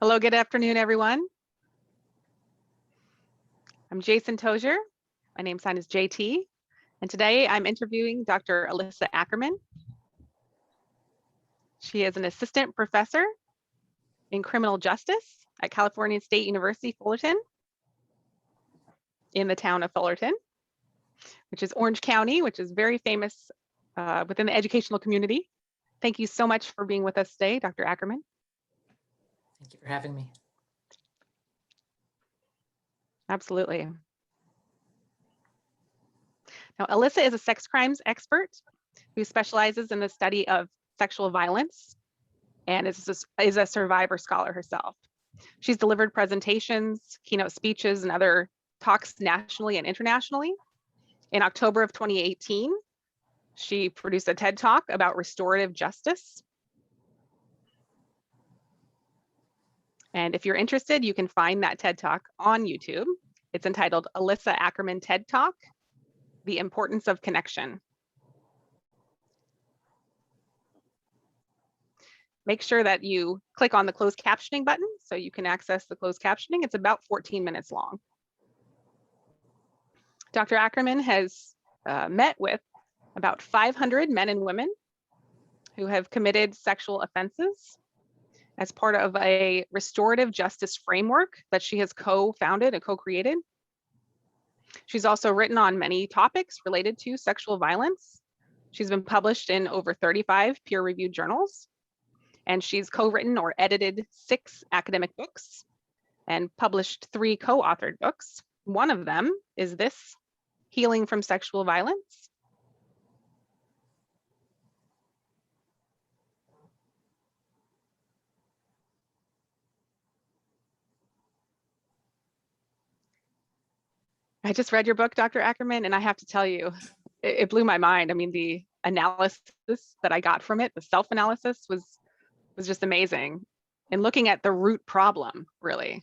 Hello, good afternoon, everyone. I'm Jason Tozier. My name sign is JT, and today I'm interviewing Dr. Alissa Ackerman. She is an assistant professor in criminal justice at California State University, Fullerton, in the town of Fullerton, which is Orange County, which is very famous within the educational community. Thank you so much for being with us today, Dr. Ackerman. Thank you for having me. Absolutely. Now, Alissa is a sex crimes expert who specializes in the study of sexual violence and is a survivor scholar herself. She's delivered presentations, keynote speeches, and other talks nationally and internationally. In October of 2018, she produced a TED Talk about restorative justice. And if you're interested, you can find that TED Talk on YouTube. It's entitled Alissa Ackerman TED Talk, The Importance of Connection. Make sure that you click on the closed captioning button so you can access the closed captioning. It's about 14 minutes long. Dr. Ackerman has met with about 500 men and women who have committed sexual offenses as part of a restorative justice framework that she has co-founded and co-created. She's also written on many topics related to sexual violence. She's been published in over 35 peer-reviewed journals, and she's co-written or edited 6 academic books and published 3 co-authored books. One of them is this, Healing from Sexual Violence. I just read your book, Dr. Ackerman, and I have to tell you, it blew my mind. I mean, the analysis that I got from it, the self-analysis was just amazing. And looking at the root problem, really.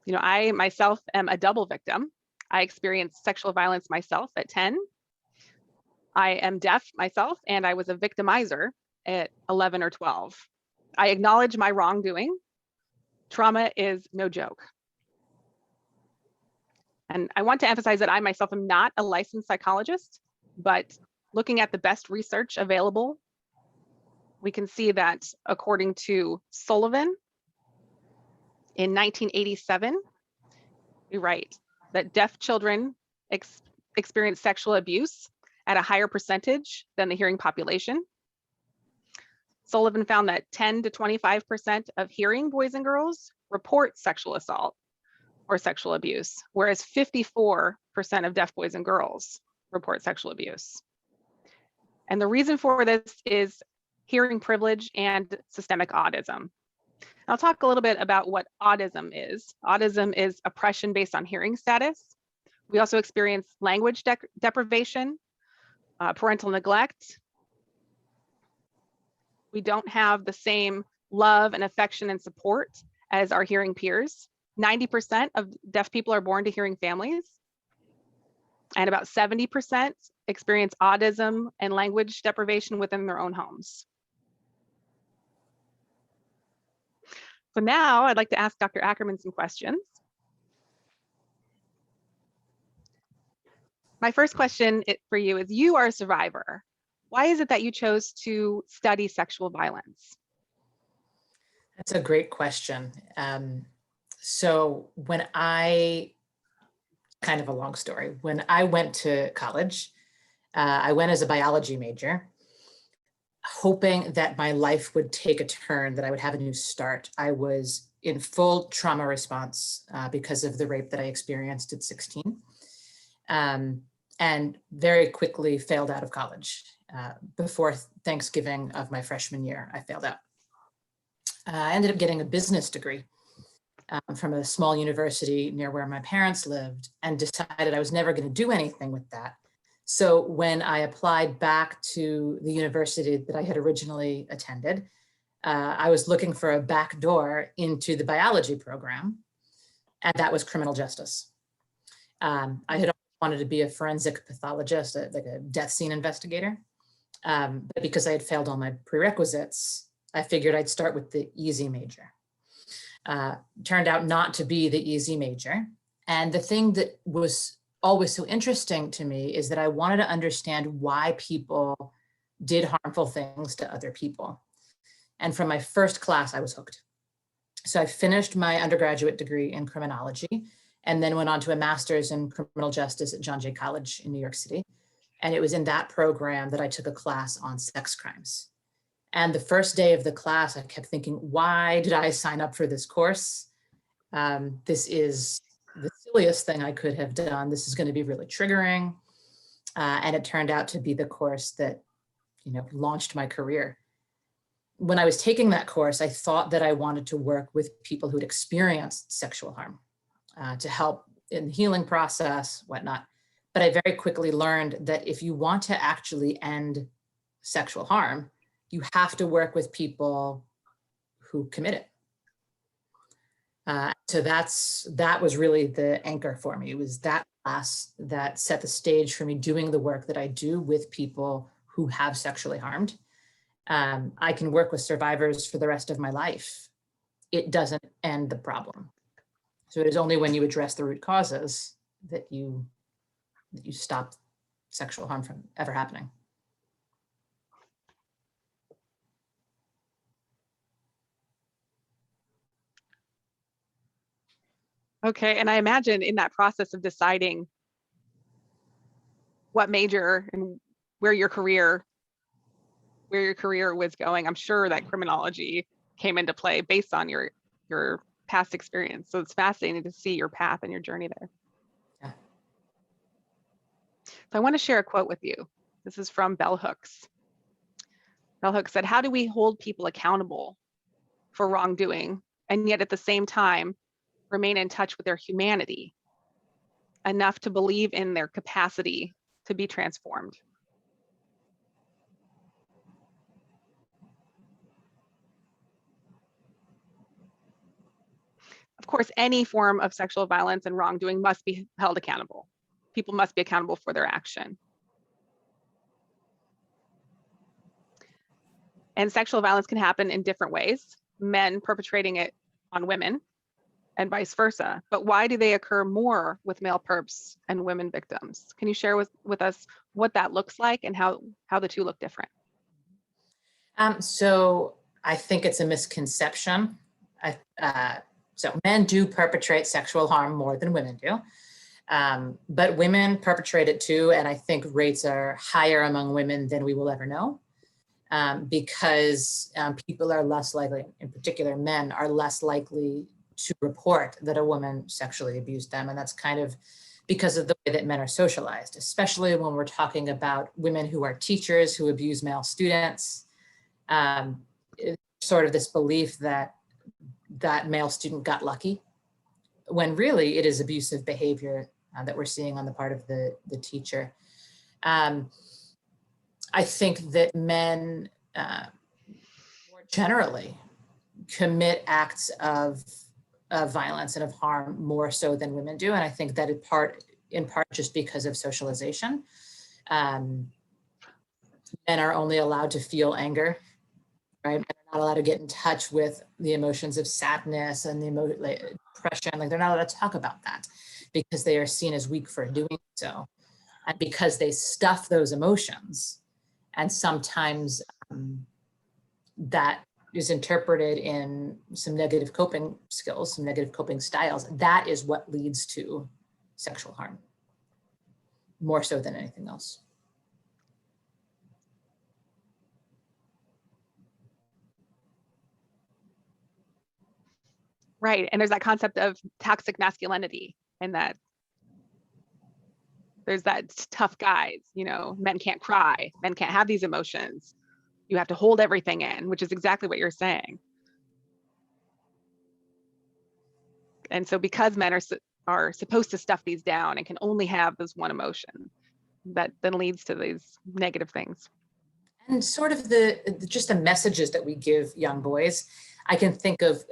You know, I myself am a double victim. I experienced sexual violence myself at 10. I am deaf myself, and I was a victimizer at 11 or 12. I acknowledge my wrongdoing. Trauma is no joke. And I want to emphasize that I myself am not a licensed psychologist, but looking at the best research available, we can see that according to Sullivan, in 1987, we write that deaf children experience sexual abuse at a higher percentage than the hearing population. Sullivan found that 10 to 25% of hearing boys and girls report sexual assault or sexual abuse, whereas 54% of deaf boys and girls report sexual abuse. And the reason for this is hearing privilege and systemic autism. I'll talk a little bit about what autism is. Autism is oppression based on hearing status. We also experience language deprivation, parental neglect. We don't have the same love and affection and support as our hearing peers. 90% of deaf people are born to hearing families, and about 70% experience autism and language deprivation within their own homes. So now I'd like to ask Dr. Ackerman some questions. My first question for you is, you are a survivor. Why is it that you chose to study sexual violence? That's a great question. So when kind of a long story, when I went to college, I went as a biology major, hoping that my life would take a turn, that I would have a new start. I was in full trauma response because of the rape that I experienced at 16, and very quickly failed out of college. Before Thanksgiving of my freshman year, I failed out. I ended up getting a business degree from a small university near where my parents lived, and decided I was never going to do anything with that. So when I applied back to the university that I had originally attended, I was looking for a back door into the biology program, and that was criminal justice. I had always wanted to be a forensic pathologist, like a death scene investigator, but because I had failed all my prerequisites, I figured I'd start with the easy major. turned out not to be the easy major. And the thing that was always so interesting to me is that I wanted to understand why people did harmful things to other people. And from my first class, I was hooked. So I finished my undergraduate degree in criminology and then went on to a master's in criminal justice at John Jay College in New York City. And it was in that program that I took a class on sex crimes. And the first day of the class, I kept thinking, why did I sign up for this course? This is the silliest thing I could have done. This is going to be really triggering. And it turned out to be the course that, launched my career. When I was taking that course, I thought that I wanted to work with people who'd experienced sexual harm to help in the healing process, whatnot. But I very quickly learned that if you want to actually end sexual harm, you have to work with people who commit it. So that was really the anchor for me. It was that class that set the stage for me doing the work that I do with people who have sexually harmed. I can work with survivors for the rest of my life. It doesn't end the problem. So it is only when you address the root causes that you stop sexual harm from ever happening. Okay, and I imagine in that process of deciding what major and where your career was going, I'm sure that criminology came into play based on your past experience. So it's fascinating to see your path and your journey there. Yeah. So I want to share a quote with you. This is from Bell Hooks. Bell Hooks said, "How do we hold people accountable for wrongdoing and yet at the same time remain in touch with their humanity enough to believe in their capacity to be transformed?" Of course, any form of sexual violence and wrongdoing must be held accountable. People must be accountable for their action. And sexual violence can happen in different ways, men perpetrating it on women and vice versa. But why do they occur more with male perps and women victims? Can you share with us what that looks like and how the two look different? So I think it's a misconception. So men do perpetrate sexual harm more than women do. But women perpetrate it too. And I think rates are higher among women than we will ever know. Because people are less likely, in particular men, are less likely to report that a woman sexually abused them. And that's kind of because of the way that men are socialized, especially when we're talking about women who are teachers who abuse male students. Sort of this belief that that male student got lucky, when really it is abusive behavior that we're seeing on the part of the teacher. I think that men more generally commit acts of violence and of harm more so than women do. And I think that in part just because of socialization. Men are only allowed to feel anger, right? Men are not allowed to get in touch with the emotions of sadness and depression. Like they're not allowed to talk about that because they are seen as weak for doing so. And because they stuff those emotions, and sometimes that is interpreted in some negative coping skills, some negative coping styles, that is what leads to sexual harm, more so than anything else. Right, and there's that concept of toxic masculinity, and that there's that tough guys, men can't cry, men can't have these emotions. You have to hold everything in, which is exactly what you're saying. And so because men are supposed to stuff these down and can only have this one emotion, that then leads to these negative things. And sort of just the messages that we give young boys. I can think of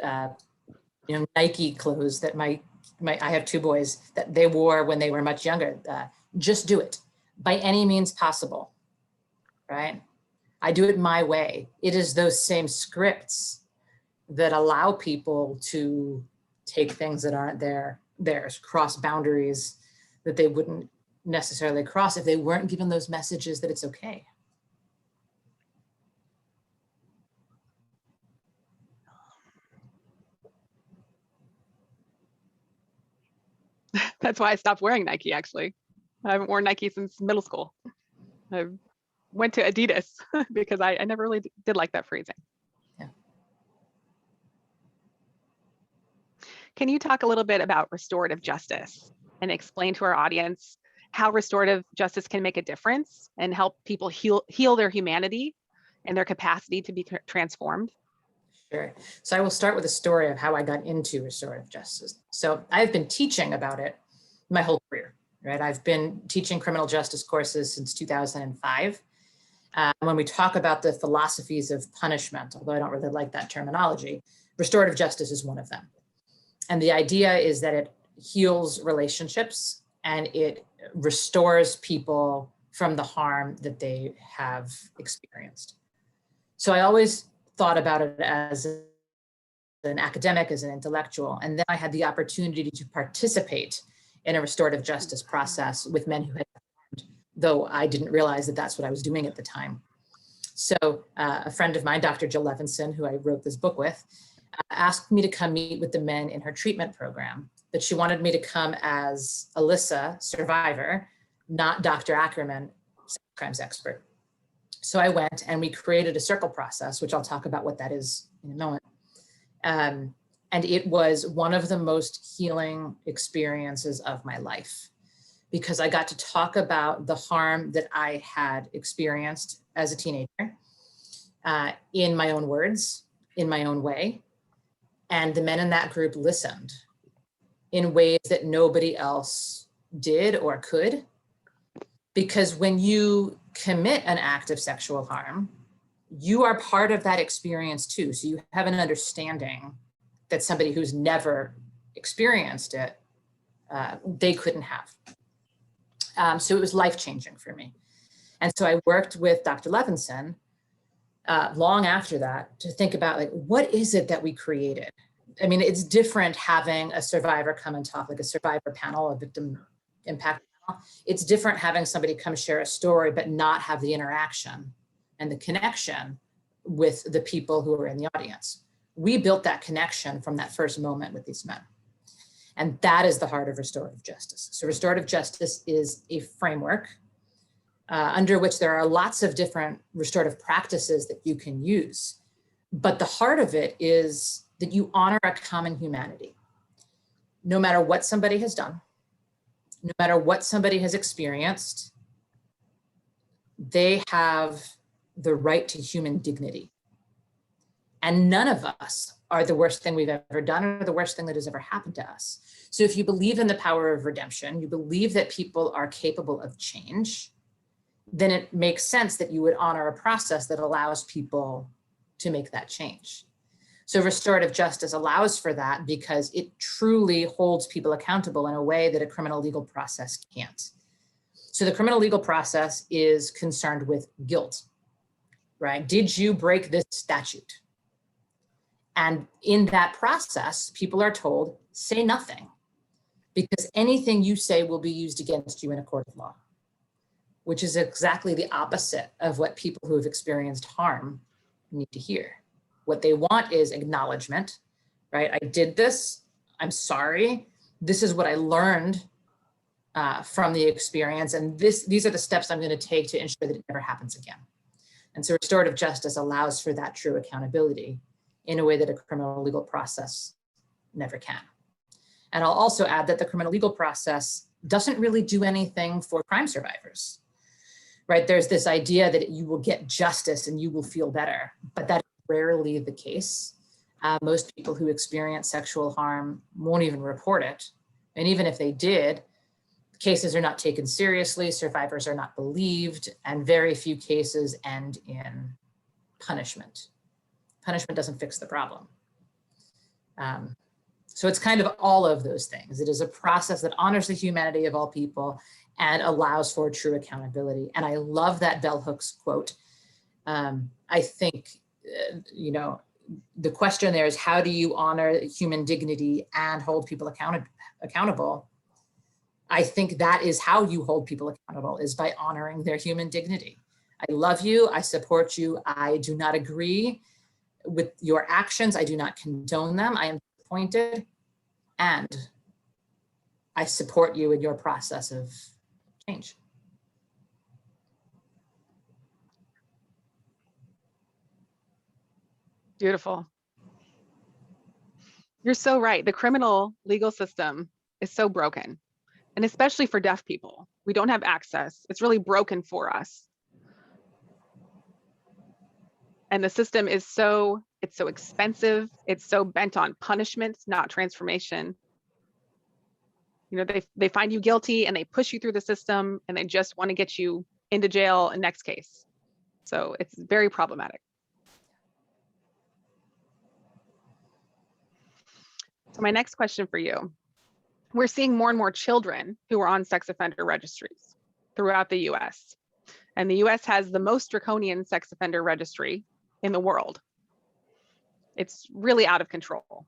Nike clothes that I have two boys that they wore when they were much younger. Just do it by any means possible, right? I do it my way. It is those same scripts that allow people to take things that aren't theirs, cross boundaries that they wouldn't necessarily cross if they weren't given those messages that it's okay. That's why I stopped wearing Nike, actually. I haven't worn Nike since middle school. I went to Adidas because I never really did like that phrasing. Yeah. Can you talk a little bit about restorative justice and explain to our audience how restorative justice can make a difference and help people heal their humanity and their capacity to be transformed? Sure. So I will start with a story of how I got into restorative justice. So I've been teaching about it my whole career, right? I've been teaching criminal justice courses since 2005. When we talk about the philosophies of punishment, although I don't really like that terminology, restorative justice is one of them. And the idea is that it heals relationships and it restores people from the harm that they have experienced. So I always thought about it as an academic, as an intellectual, and then I had the opportunity to participate in a restorative justice process with men who had harmed, though I didn't realize that that's what I was doing at the time. So a friend of mine, Dr. Jill Levinson, who I wrote this book with, asked me to come meet with the men in her treatment program, but she wanted me to come as Alissa, survivor, not Dr. Ackerman, sex crimes expert. So I went and we created a circle process, which I'll talk about what that is in a moment. And it was one of the most healing experiences of my life because I got to talk about the harm that I had experienced as a teenager in my own words, in my own way. And the men in that group listened in ways that nobody else did or could. Because when you commit an act of sexual harm, you are part of that experience too. So you have an understanding that somebody who's never experienced it, they couldn't have. So it was life-changing for me. And so I worked with Dr. Levinson long after that to think about like, what is it that we created? I mean, it's different having a survivor come and talk, like a survivor panel, a victim impact panel. It's different having somebody come share a story, but not have the interaction and the connection with the people who are in the audience. We built that connection from that first moment with these men. And that is the heart of restorative justice. So restorative justice is a framework under which there are lots of different restorative practices that you can use. But the heart of it is that you honor a common humanity. No matter what somebody has done, no matter what somebody has experienced, they have the right to human dignity. And none of us are the worst thing we've ever done or the worst thing that has ever happened to us. So if you believe in the power of redemption, you believe that people are capable of change, then it makes sense that you would honor a process that allows people to make that change. So restorative justice allows for that because it truly holds people accountable in a way that a criminal legal process can't. So the criminal legal process is concerned with guilt, right? Did you break this statute? And in that process, people are told, say nothing, because anything you say will be used against you in a court of law, which is exactly the opposite of what people who have experienced harm need to hear. What they want is acknowledgement, right? I did this, I'm sorry. This is what I learned from the experience. And these are the steps I'm gonna take to ensure that it never happens again. And so restorative justice allows for that true accountability in a way that a criminal legal process never can. And I'll also add that the criminal legal process doesn't really do anything for crime survivors, right? There's this idea that you will get justice and you will feel better, but that is rarely the case. Most people who experience sexual harm won't even report it. And even if they did, cases are not taken seriously, survivors are not believed, and very few cases end in punishment. Punishment doesn't fix the problem. So it's kind of all of those things. It is a process that honors the humanity of all people and allows for true accountability. And I love that bell hooks quote. I think, the question there is, how do you honor human dignity and hold people accountable? I think that is how you hold people accountable, is by honoring their human dignity. I love you, I support you, I do not agree with your actions, I do not condone them, I am disappointed, and I support you in your process of change. Beautiful. You're so right. The criminal legal system is so broken, and especially for deaf people. We don't have access. It's really broken for us. And the system is it's so expensive. It's so bent on punishment, not transformation. You know, they find you guilty and they push you through the system and they just want to get you into jail and next case. So it's very problematic. So my next question for you, we're seeing more and more children who are on sex offender registries throughout the US. And the US has the most draconian sex offender registry in the world. It's really out of control.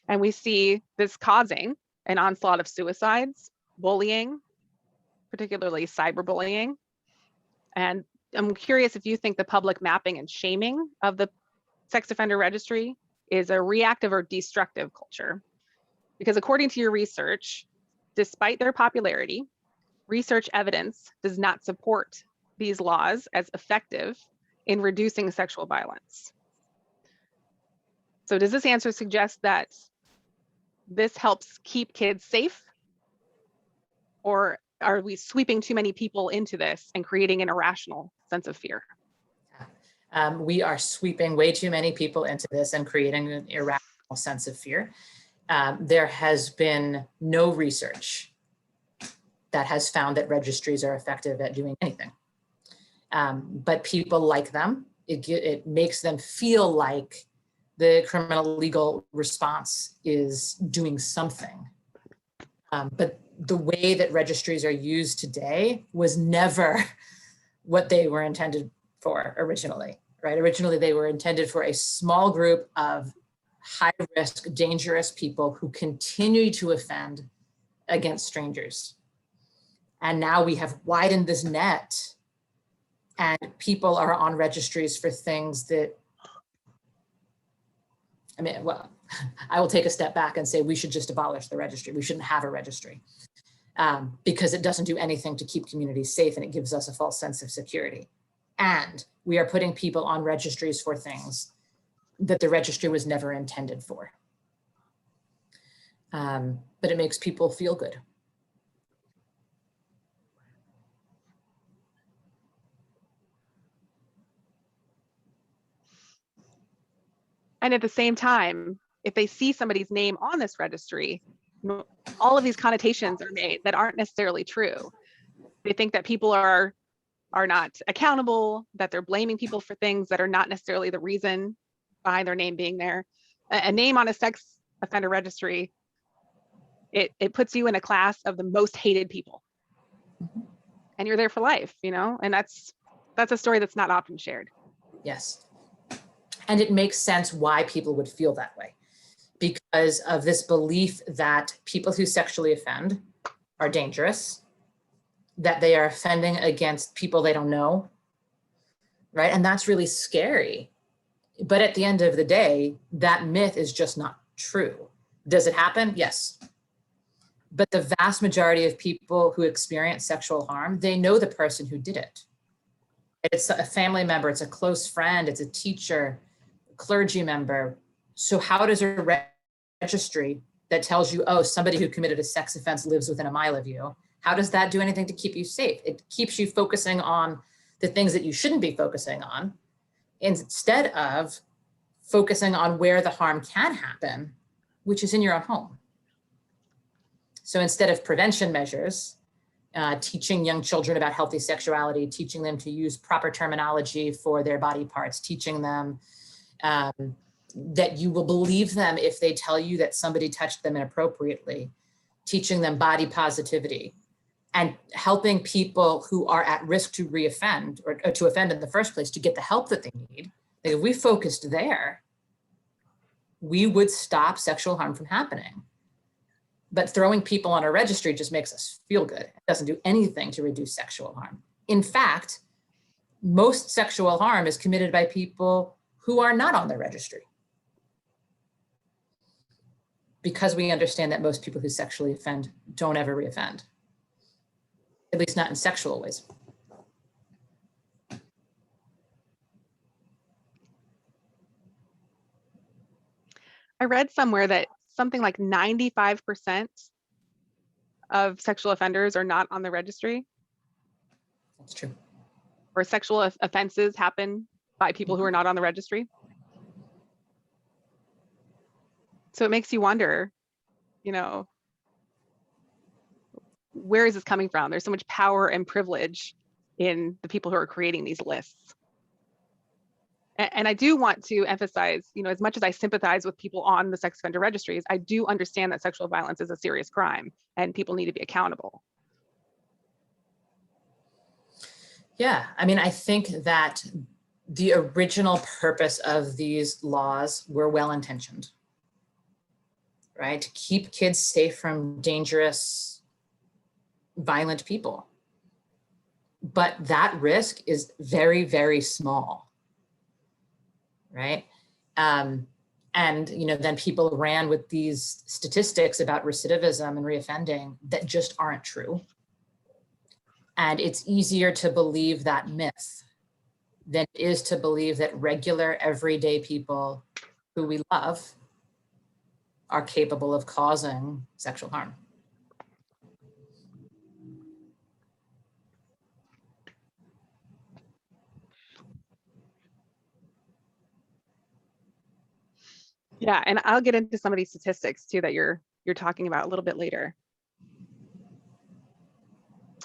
And we see this causing an onslaught of suicides, bullying, particularly cyberbullying. And I'm curious if you think the public mapping and shaming of the sex offender registry is a reactive or destructive culture. Because according to your research, despite their popularity, research evidence does not support these laws as effective in reducing sexual violence. So does this answer suggest that this helps keep kids safe? Or are we sweeping too many people into this and creating an irrational sense of fear? We are sweeping way too many people into this and creating an irrational sense of fear. There has been no research that has found that registries are effective at doing anything. But people like them. It makes them feel like the criminal legal response is doing something. But the way that registries are used today was never what they were intended for originally, right? Originally, they were intended for a small group of high-risk, dangerous people who continue to offend against strangers. And now we have widened this net, and people are on registries for things that, I mean, well, I will take a step back and say we should just abolish the registry. We shouldn't have a registry because it doesn't do anything to keep communities safe, and it gives us a false sense of security. And we are putting people on registries for things that the registry was never intended for. But it makes people feel good. And at the same time, if they see somebody's name on this registry, all of these connotations are made that aren't necessarily true. They think that people are not accountable, that they're blaming people for things that are not necessarily the reason behind their name being there. A name on a sex offender registry, it puts you in a class of the most hated people. And you're there for life, you know? And that's a story that's not often shared. Yes. And it makes sense why people would feel that way, because of this belief that people who sexually offend are dangerous, that they are offending against people they don't know, right? And that's really scary. But at the end of the day, that myth is just not true. Does it happen? Yes. But the vast majority of people who experience sexual harm, they know the person who did it. It's a family member, it's a close friend, it's a teacher, a clergy member. So how does a registry that tells you, oh, somebody who committed a sex offense lives within a mile of you, how does that do anything to keep you safe? It keeps you focusing on the things that you shouldn't be focusing on, instead of focusing on where the harm can happen, which is in your own home. So instead of prevention measures, teaching young children about healthy sexuality, teaching them to use proper terminology for their body parts, teaching them that you will believe them if they tell you that somebody touched them inappropriately, teaching them body positivity, and helping people who are at risk to reoffend or to offend in the first place to get the help that they need, Like, if we focused there, we would stop sexual harm from happening. But throwing people on a registry just makes us feel good. It doesn't do anything to reduce sexual harm. In fact, most sexual harm is committed by people who are not on the registry, because we understand that most people who sexually offend don't ever reoffend, at least not in sexual ways. I read somewhere that something like 95% of sexual offenders are not on the registry, That's true. or sexual offenses happen by people who are not on the registry. So it makes you wonder, you know, where is this coming from? There's so much power and privilege in the people who are creating these lists. And I do want to emphasize, you know, as much as I sympathize with people on the sex offender registries, I do understand that sexual violence is a serious crime and people need to be accountable. Yeah, I mean, I think that the original purpose of these laws were well-intentioned, right? To keep kids safe from dangerous, violent people. But that risk is very, very small, right? And, you know, then people ran with these statistics about recidivism and reoffending that just aren't true. And it's easier to believe that myth than it is to believe that regular, everyday people who we love are capable of causing sexual harm. Yeah, and I'll get into some of these statistics too that you're talking about a little bit later.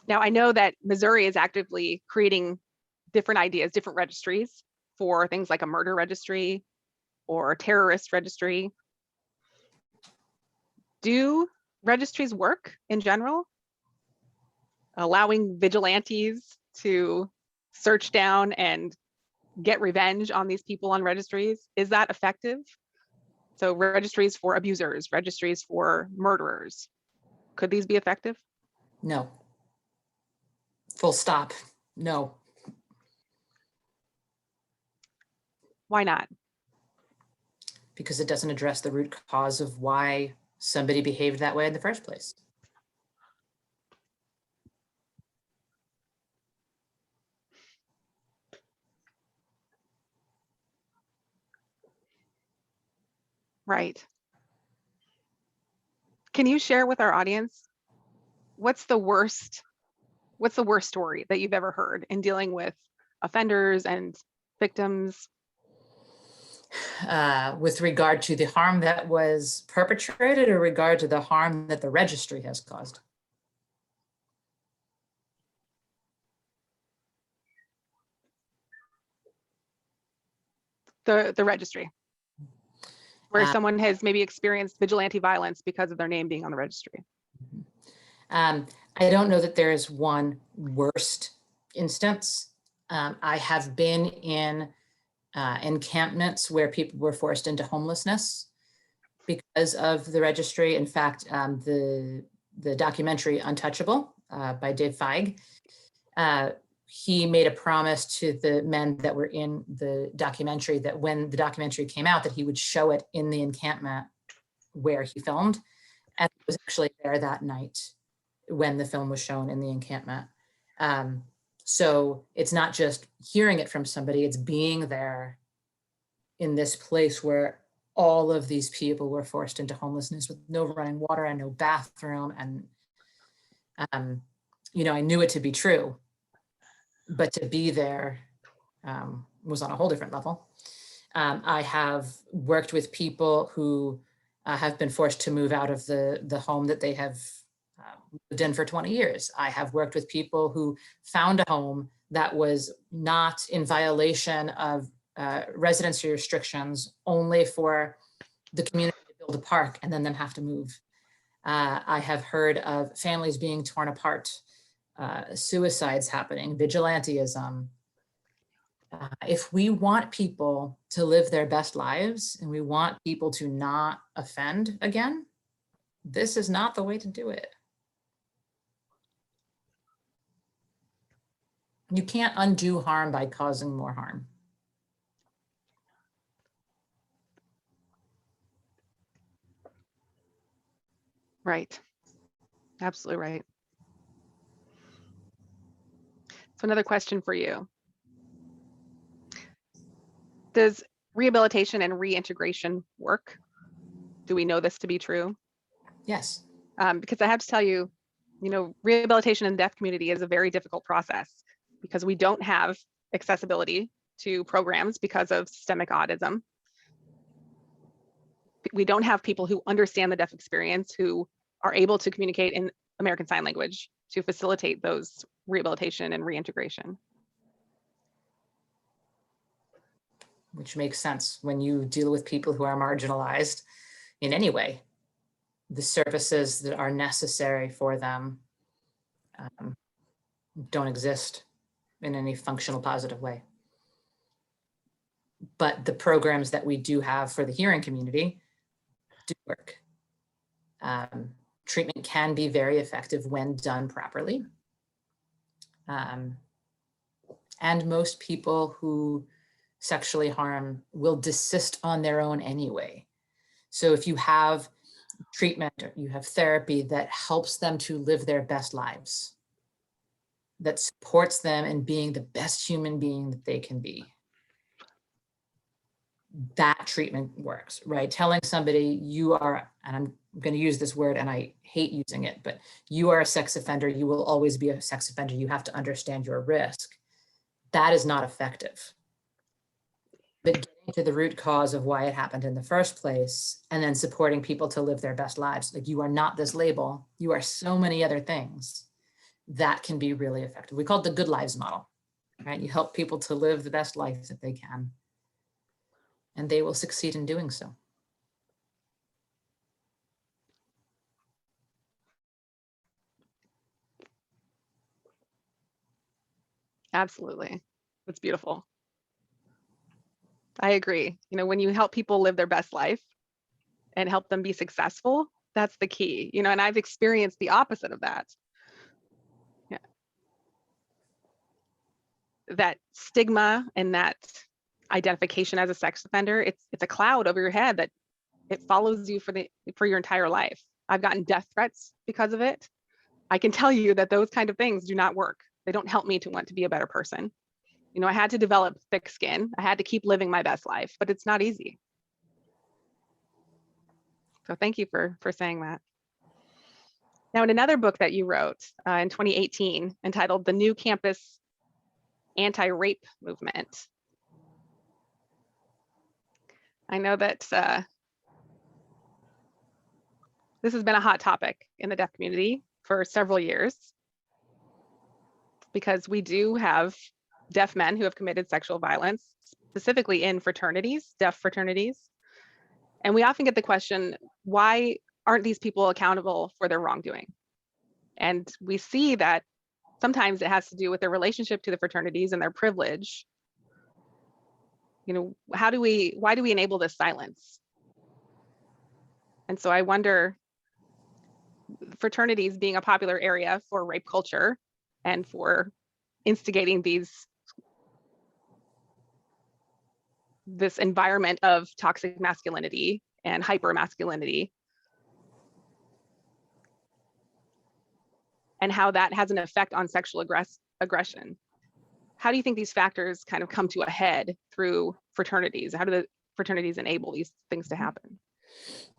Now, I know that Missouri is actively creating different ideas, different registries for things like a murder registry or a terrorist registry. Do registries work in general? Allowing vigilantes to search down and get revenge on these people on registries, is that effective? So registries for abusers, registries for murderers, could these be effective? No. Full stop. No. Why not? Because it doesn't address the root cause of why somebody behaved that way in the first place. Right. Can you share with our audience, what's the worst story that you've ever heard in dealing with offenders and victims? With regard to the harm that was perpetrated, or regard to the harm that the registry has caused? The registry, where someone has maybe experienced vigilante violence because of their name being on the registry. I don't know that there is one worst instance. I have been in encampments where people were forced into homelessness because of the registry. In fact, the documentary Untouchable by Dave Feig, he made a promise to the men that were in the documentary that when the documentary came out, that he would show it in the encampment where he filmed. And I was actually there that night when the film was shown in the encampment. So it's not just hearing it from somebody, it's being there in this place where all of these people were forced into homelessness with no running water and no bathroom. And, you know, I knew it to be true, but to be there was on a whole different level. I have worked with people who have been forced to move out of the home that they have lived in for 20 years. I have worked with people who found a home that was not in violation of residency restrictions, only for the community to build a park and then them have to move. I have heard of families being torn apart, suicides happening, vigilantism, If we want people to live their best lives and we want people to not offend again, this is not the way to do it. You can't undo harm by causing more harm. Right. Absolutely right. So another question for you. Does rehabilitation and reintegration work? Do we know this to be true? Yes. Because I have to tell you, rehabilitation in the deaf community is a very difficult process because we don't have accessibility to programs because of systemic autism. We don't have people who understand the deaf experience, who are able to communicate in American Sign Language to facilitate those rehabilitation and reintegration. Which makes sense when you deal with people who are marginalized in any way. The services that are necessary for them don't exist in any functional, positive way. But the programs that we do have for the hearing community do work. Treatment can be very effective when done properly. And most people who sexually harm will desist on their own anyway. So if you have treatment or you have therapy that helps them to live their best lives, that supports them in being the best human being that they can be, that treatment works, right? Telling somebody you are, and I'm going to use this word and I hate using it, but you are a sex offender, you will always be a sex offender, you have to understand your risk. That is not effective. But getting to the root cause of why it happened in the first place, and then supporting people to live their best lives. Like, you are not this label, you are so many other things. That can be really effective. We call it the good lives model, right? You help people to live the best life that they can, and they will succeed in doing so. Absolutely. That's beautiful. I agree. When you help people live their best life and help them be successful, that's the key, and I've experienced the opposite of that. Yeah. That stigma and that identification as a sex offender, it's a cloud over your head that it follows you for your entire life. I've gotten death threats because of it. I can tell you that those kind of things do not work. They don't help me to want to be a better person. I had to develop thick skin. I had to keep living my best life, but it's not easy. So thank you for saying that. Now, in another book that you wrote in 2018, entitled The New Campus Anti-Rape Movement, I know that this has been a hot topic in the deaf community for several years, because we do have deaf men who have committed sexual violence, specifically in fraternities, deaf fraternities. And we often get the question, why aren't these people accountable for their wrongdoing? And we see that sometimes it has to do with their relationship to the fraternities and their privilege. Why do we enable this silence? And so I wonder, fraternities being a popular area for rape culture and for instigating this environment of toxic masculinity and hyper masculinity, and how that has an effect on sexual aggression. How do you think these factors kind of come to a head through fraternities? How do the fraternities enable these things to happen?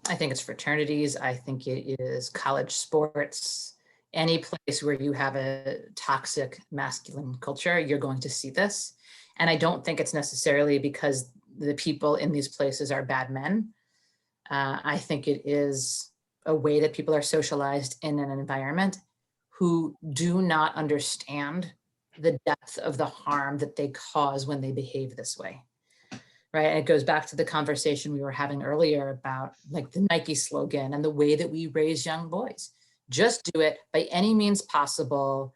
I think it's fraternities. I think it is college sports. Any place where you have a toxic masculine culture, you're going to see this. And I don't think it's necessarily because the people in these places are bad men. I think it is a way that people are socialized in an environment who do not understand the depth of the harm that they cause when they behave this way. Right. And it goes back to the conversation we were having earlier about like the Nike slogan and the way that we raise young boys. Just do it by any means possible.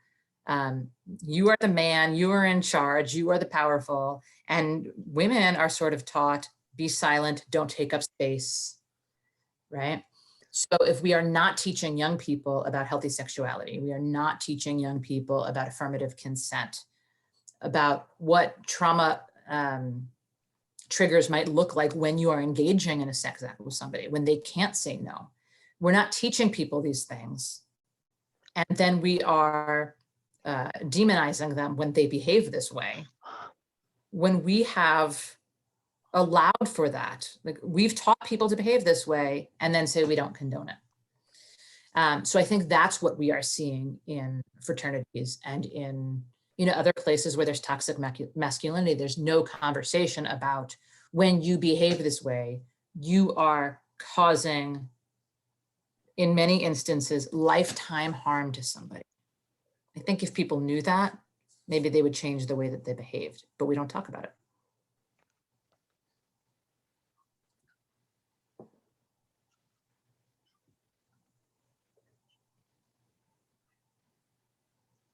You are the man, you are in charge, you are the powerful. And women are sort of taught, be silent, don't take up space, right? So if we are not teaching young people about healthy sexuality, we are not teaching young people about affirmative consent, about what trauma triggers might look like when you are engaging in a sex act with somebody, when they can't say no. We're not teaching people these things. And then we are demonizing them when they behave this way. When we have allowed for that, like we've taught people to behave this way and then say we don't condone it. So I think that's what we are seeing in fraternities and in other places where there's toxic masculinity. There's no conversation about when you behave this way, you are causing, in many instances, lifetime harm to somebody. I think if people knew that, maybe they would change the way that they behaved, but we don't talk about it.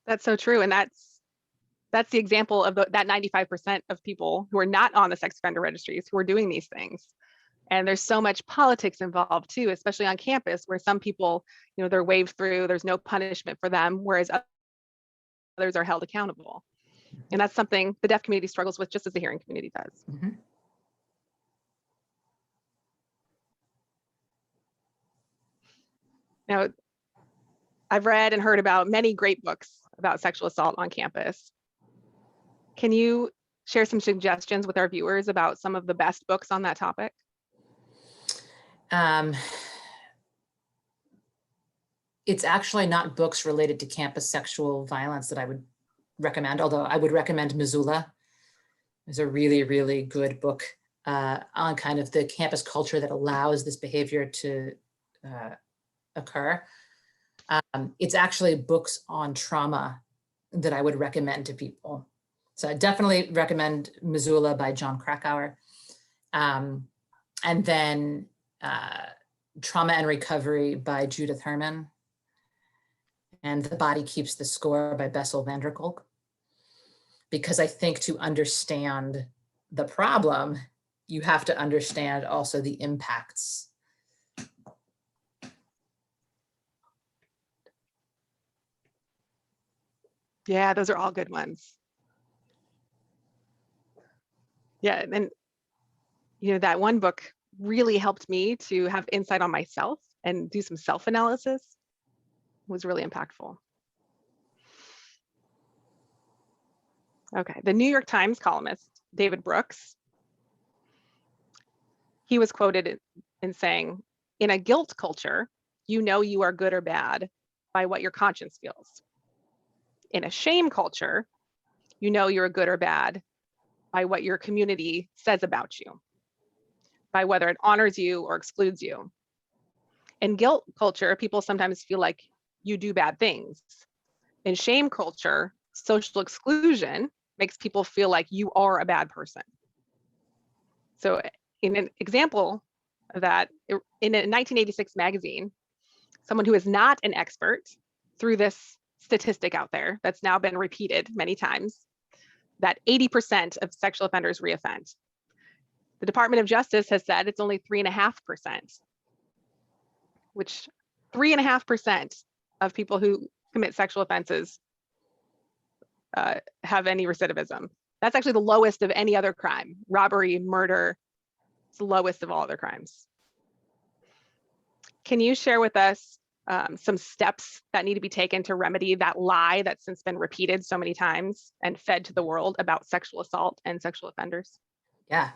That's so true. And that's the example of that 95% of people who are not on the sex offender registries who are doing these things. And there's so much politics involved too, especially on campus, where some people, they're waved through, there's no punishment for them, whereas others are held accountable. And that's something the deaf community struggles with just as the hearing community does. Mm-hmm. Now, I've read and heard about many great books about sexual assault on campus. Can you share some suggestions with our viewers about some of the best books on that topic? It's actually not books related to campus sexual violence that I would recommend, although I would recommend Missoula. It's a really, really good book on kind of the campus culture that allows this behavior to occur. It's actually books on trauma that I would recommend to people. So I definitely recommend Missoula by John Krakauer. And then Trauma and Recovery by Judith Herman. And The Body Keeps the Score by Bessel van der Kolk. Because I think to understand the problem, you have to understand also the impacts. Yeah, those are all good ones. Yeah, and that one book really helped me to have insight on myself and do some self-analysis. It was really impactful. Okay, the New York Times columnist, David Brooks, he was quoted in saying, "In a guilt culture, you are good or bad by what your conscience feels. In a shame culture, you're good or bad by what your community says about you, by whether it honors you or excludes you. In guilt culture, people sometimes feel like you do bad things. In shame culture, social exclusion makes people feel like you are a bad person." So in an example of that, in a 1986 magazine, someone who is not an expert threw this statistic out there that's now been repeated many times, that 80% of sexual offenders reoffend. The Department of Justice has said it's only 3.5%, which 3.5% of people who commit sexual offenses have any recidivism. That's actually the lowest of any other crime. Robbery, murder, it's the lowest of all other crimes. Can you share with us some steps that need to be taken to remedy that lie that's since been repeated so many times and fed to the world about sexual assault and sexual offenders? Yeah,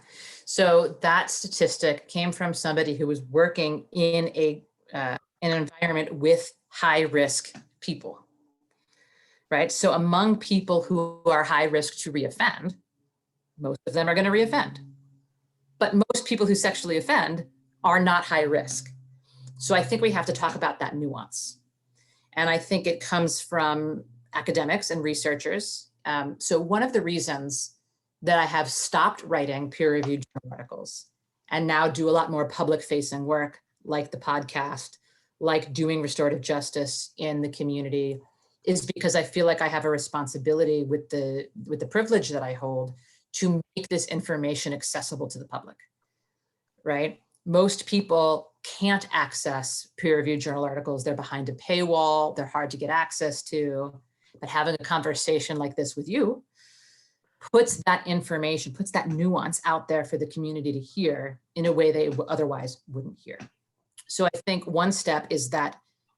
so that statistic came from somebody who was working in an environment with high risk people, right? So among people who are high risk to reoffend, most of them are going to reoffend. But most people who sexually offend are not high risk. So I think we have to talk about that nuance. And I think it comes from academics and researchers. So one of the reasons that I have stopped writing peer-reviewed journal articles and now do a lot more public-facing work, like the podcast, like doing restorative justice in the community, is because I feel like I have a responsibility with the privilege that I hold to make this information accessible to the public, right? Most people can't access peer-reviewed journal articles. They're behind a paywall. They're hard to get access to. But having a conversation like this with you puts that information, puts that nuance out there for the community to hear in a way they otherwise wouldn't hear. So I think one step is that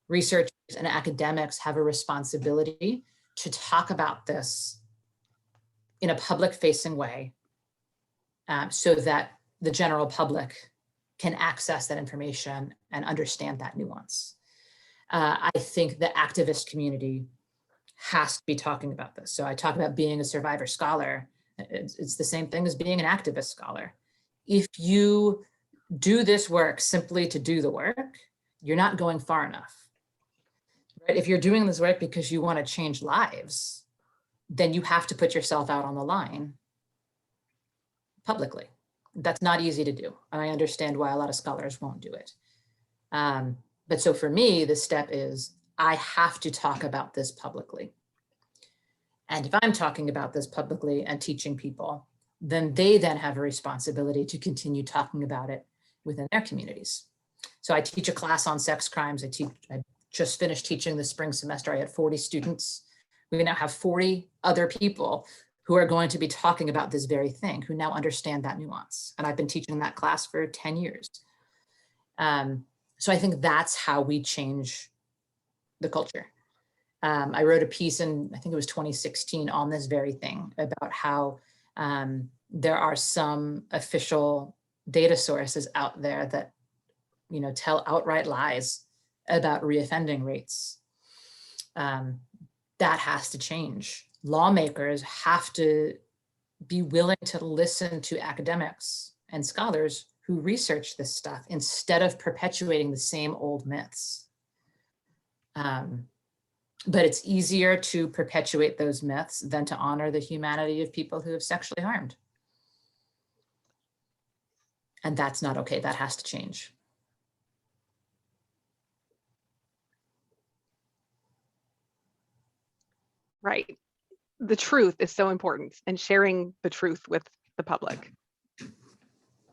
researchers and academics have a responsibility to talk about this in a public-facing way, so that the general public can access that information and understand that nuance. I think the activist community has to be talking about this. So I talk about being a survivor scholar. It's the same thing as being an activist scholar. If you do this work simply to do the work, you're not going far enough. Right? If you're doing this work because you want to change lives, then you have to put yourself out on the line publicly. That's not easy to do. And I understand why a lot of scholars won't do it. But so for me, the step is I have to talk about this publicly. And if I'm talking about this publicly and teaching people, then they then have a responsibility to continue talking about it within their communities. So I teach a class on sex crimes. I just finished teaching the spring semester. I had 40 students. We now have 40 other people who are going to be talking about this very thing, who now understand that nuance. And I've been teaching that class for 10 years. So I think that's how we change the culture. I wrote a piece in, I think it was 2016, on this very thing, about how there are some official data sources out there that, you know, tell outright lies about reoffending rates. That has to change. Lawmakers have to be willing to listen to academics and scholars who research this stuff instead of perpetuating the same old myths. But it's easier to perpetuate those myths than to honor the humanity of people who have sexually harmed. And that's not okay. That has to change. Right. The truth is so important, and sharing the truth with the public.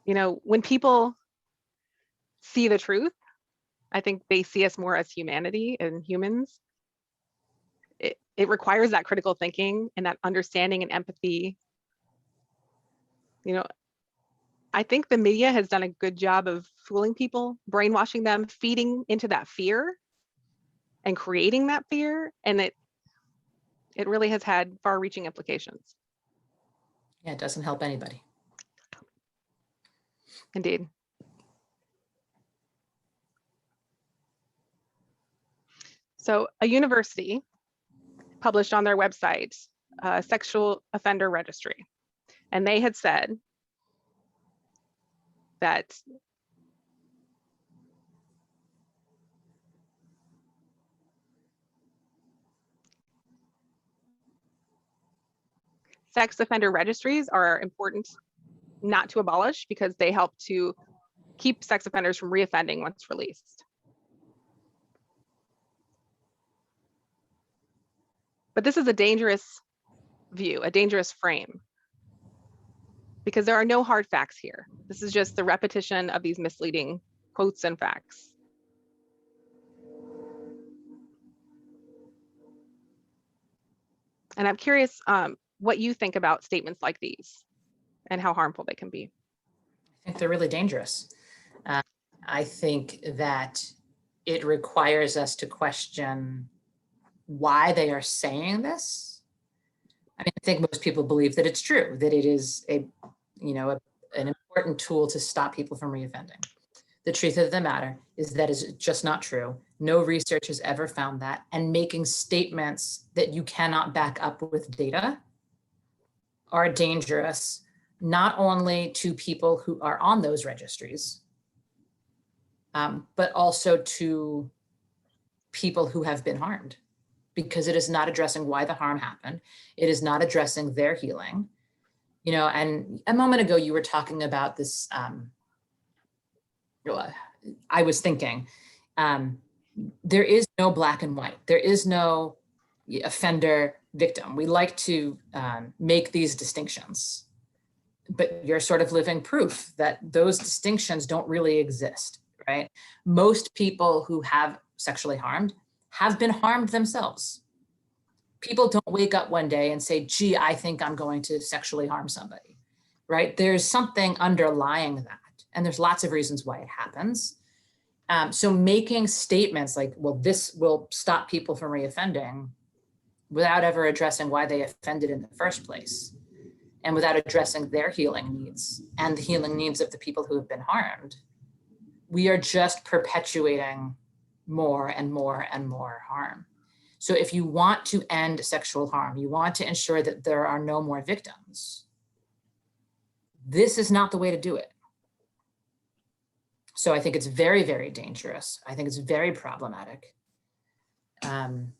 You know, when people see the truth, I think they see us more as humanity and humans. It requires that critical thinking and that understanding and empathy. You know, I think the media has done a good job of fooling people, brainwashing them, feeding into that fear and creating that fear. And it really has had far-reaching implications. Yeah, it doesn't help anybody. Indeed. So a university published on their website a sexual offender registry, and they had said that sex offender registries are important not to abolish because they help to keep sex offenders from reoffending once released. But this is a dangerous view, a dangerous frame, because there are no hard facts here. This is just the repetition of these misleading quotes and facts. And I'm curious what you think about statements like these and how harmful they can be. I think they're really dangerous. I think that it requires us to question why they are saying this. I mean, I think most people believe that it's true, that it is an important tool to stop people from reoffending. The truth of the matter is that is just not true. No research has ever found that. And making statements that you cannot back up with data are dangerous, not only to people who are on those registries, but also to people who have been harmed, because it is not addressing why the harm happened. It is not addressing their healing. You know, and a moment ago you were talking about this, I was thinking, there is no black and white. There is no, offender, victim. We like to make these distinctions, but you're sort of living proof that those distinctions don't really exist, right? Most people who have sexually harmed have been harmed themselves. People don't wake up one day and say, gee, I think I'm going to sexually harm somebody, right? There's something underlying that. And there's lots of reasons why it happens. So making statements like, well, this will stop people from reoffending without ever addressing why they offended in the first place, and without addressing their healing needs and the healing needs of the people who have been harmed, we are just perpetuating more and more and more harm. So if you want to end sexual harm, you want to ensure that there are no more victims, this is not the way to do it. So I think it's very, very dangerous. I think it's very problematic. And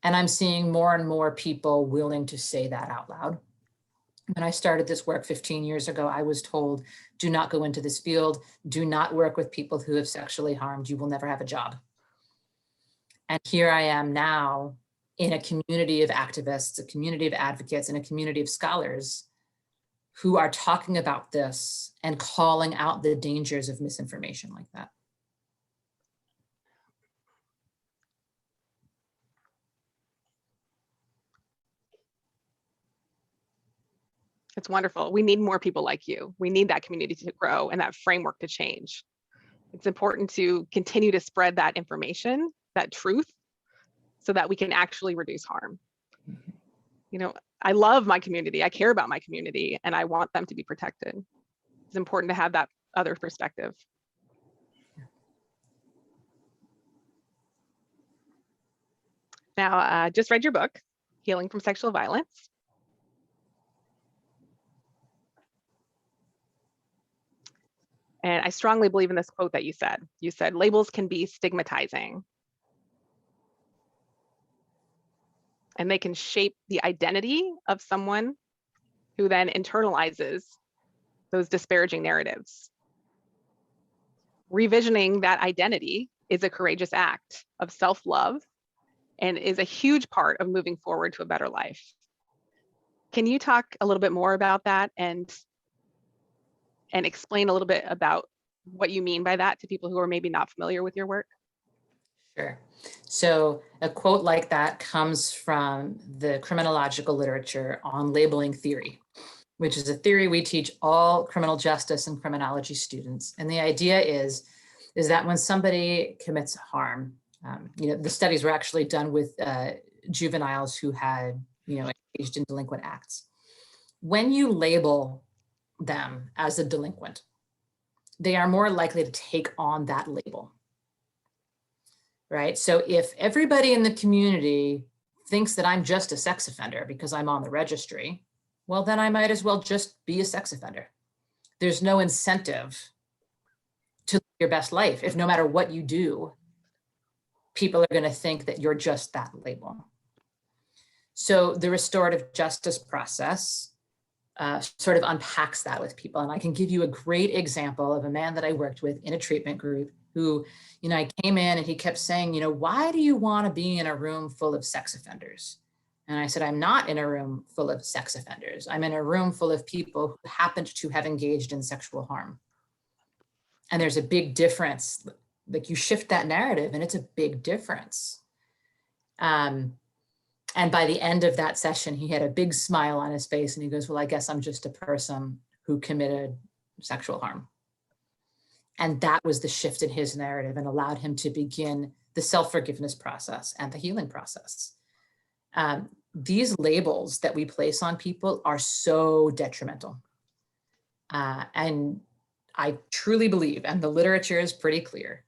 I'm seeing more and more people willing to say that out loud. When I started this work 15 years ago, I was told, do not go into this field. Do not work with people who have sexually harmed. You will never have a job. And here I am now in a community of activists, a community of advocates, and a community of scholars who are talking about this and calling out the dangers of misinformation like that. It's wonderful. We need more people like you. We need that community to grow and that framework to change. It's important to continue to spread that information, that truth, so that we can actually reduce harm. You know, I love my community. I care about my community, and I want them to be protected. It's important to have that other perspective. Now, just read your book, Healing from Sexual Violence. And I strongly believe in this quote that you said. You said, labels can be stigmatizing. And they can shape the identity of someone who then internalizes those disparaging narratives. Revisioning that identity is a courageous act of self-love and is a huge part of moving forward to a better life. Can you talk a little bit more about that and explain a little bit about what you mean by that to people who are maybe not familiar with your work? Sure. So a quote like that comes from the criminological literature on labeling theory, which is a theory we teach all criminal justice and criminology students. And the idea is that when somebody commits harm, the studies were actually done with juveniles who had, engaged in delinquent acts. When you label them as a delinquent, they are more likely to take on that label. Right? So if everybody in the community thinks that I'm just a sex offender because I'm on the registry, well, then I might as well just be a sex offender. There's no incentive to live your best life if no matter what you do, people are going to think that you're just that label. So the restorative justice process sort of unpacks that with people. And I can give you a great example of a man that I worked with in a treatment group who, I came in and he kept saying, why do you want to be in a room full of sex offenders? And I said, I'm not in a room full of sex offenders. I'm in a room full of people who happened to have engaged in sexual harm. And there's a big difference. Like you shift that narrative and it's a big difference. And by the end of that session, he had a big smile on his face and he goes, well, I guess I'm just a person who committed sexual harm. And that was the shift in his narrative and allowed him to begin the self-forgiveness process and the healing process. These labels that we place on people are so detrimental. And I truly believe, and the literature is pretty clear,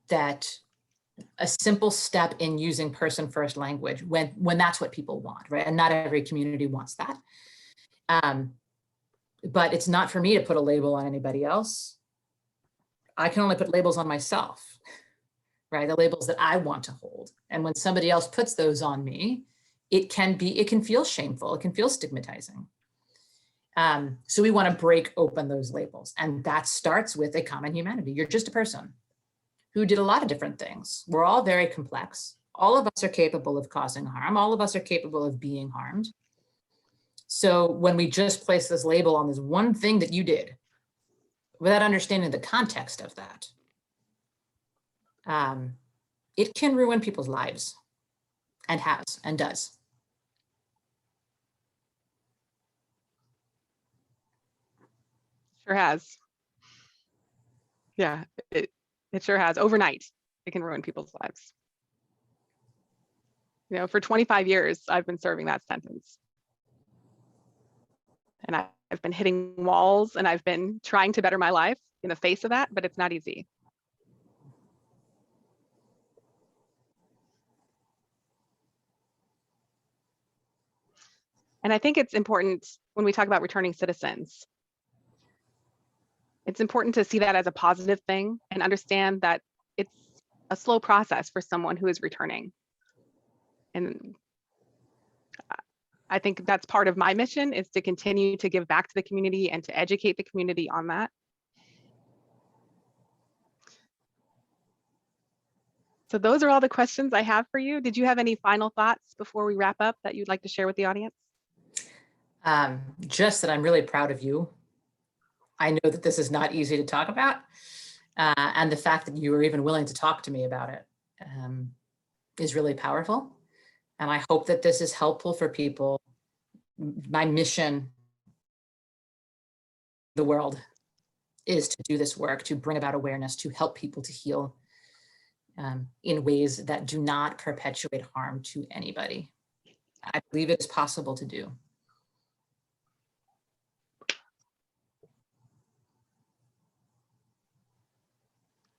that a simple step in using person-first language when that's what people want, right? And not every community wants that. But it's not for me to put a label on anybody else. I can only put labels on myself, right? The labels that I want to hold. And when somebody else puts those on me, it can feel shameful. It can feel stigmatizing. So we want to break open those labels. And that starts with a common humanity. You're just a person who did a lot of different things. We're all very complex. All of us are capable of causing harm. All of us are capable of being harmed. So when we just place this label on this one thing that you did, without understanding the context of that, it can ruin people's lives, and has and does. Sure has. Yeah, it sure has. Overnight, it can ruin people's lives. You know, for 25 years, I've been serving that sentence. And I've been hitting walls, and I've been trying to better my life in the face of that, but it's not easy. And I think it's important when we talk about returning citizens, it's important to see that as a positive thing and understand that it's a slow process for someone who is returning. And I think that's part of my mission, is to continue to give back to the community and to educate the community on that. So those are all the questions I have for you. Did you have any final thoughts before we wrap up that you'd like to share with the audience? Just that I'm really proud of you. I know that this is not easy to talk about. And the fact that you were even willing to talk to me about it is really powerful. And I hope that this is helpful for people. My mission, the world, is to do this work, to bring about awareness, to help people to heal in ways that do not perpetuate harm to anybody. I believe it is possible to do.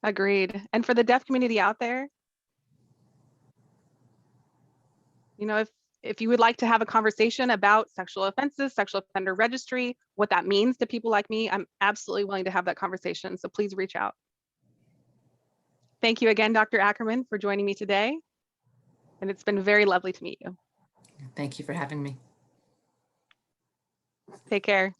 Agreed. And for the deaf community out there, you know, if you would like to have a conversation about sexual offenses, sexual offender registry, what that means to people like me, I'm absolutely willing to have that conversation. So please reach out. Thank you again, Dr. Ackerman, for joining me today. And it's been very lovely to meet you. Thank you for having me. Take care.